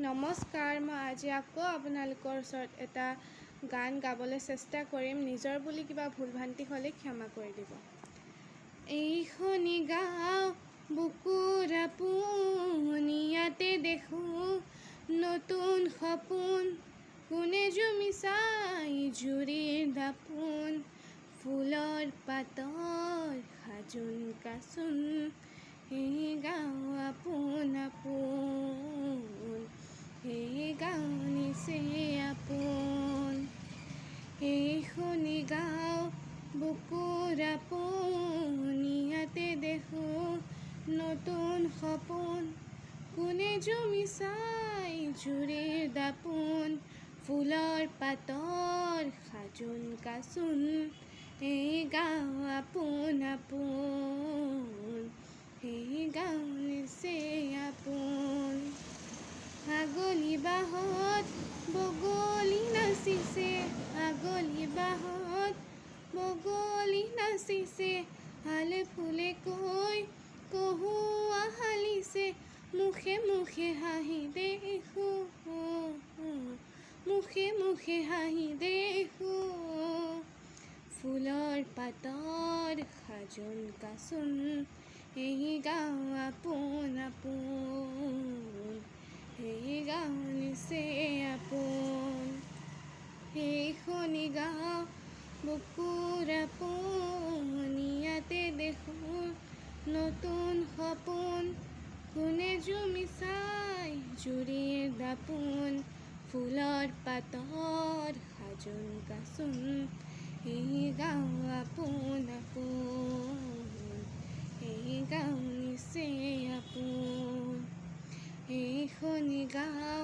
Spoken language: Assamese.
নমস্কাৰ, মই আজি আকৌ আপোনালোকৰ ওচৰত এটা গান গাবলৈ চেষ্টা কৰিম। নিজৰ বুলি কিবা ভুল ভ্ৰান্তি হ'লে ক্ষমা কৰি দিব। এইখনি গাঁও বুকুৰ আপোন, ইয়াতে দেখোঁ নতুন সপোন, কোনে জুমি চাই জুৰিৰ দাপোন, ফুলৰ পাতৰ সাজোন কাচোন, এই গাঁও আপোন আপোন, এই গাঁও নিচেই আপোন। এইখনি গাঁও বুকুৰ আপোন, ইয়াতে দেখোঁ নতুন সপোন, কোনে জুমি চাই জুৰিৰ দাপোন, ফুলৰ পাতৰ সাজোন কাচোন, এই গাঁও আপোন আপোন, এই গাঁও নিচেই আপোন। আগলি বাঁহত বগলী নাচিছে, আগলি বাঁহত বগলী নাচিছে, হালে ফুলে কৈ কহুৱা হালিছে, মুখে মুখে হাঁহি দেখোঁ, মুখে মুখে হাঁহি দেখোঁ, ফুলৰ পাতৰ সাজোন কাচোন, এই গাঁও আপোন আপোন, এই গাঁও নিচেই আপোন। এইখনি গাঁও বুকুৰ আপোন, ইয়াতে দেখোঁ নতুন সপোন, কোনে জুমি চাই জুৰিৰ দাপোন, ফুলৰ পাতৰ সাজোন কাচোন, এই গাঁও আপোন আপোন, এই গাঁও নিচেই আপোন। এইখনি গাঁও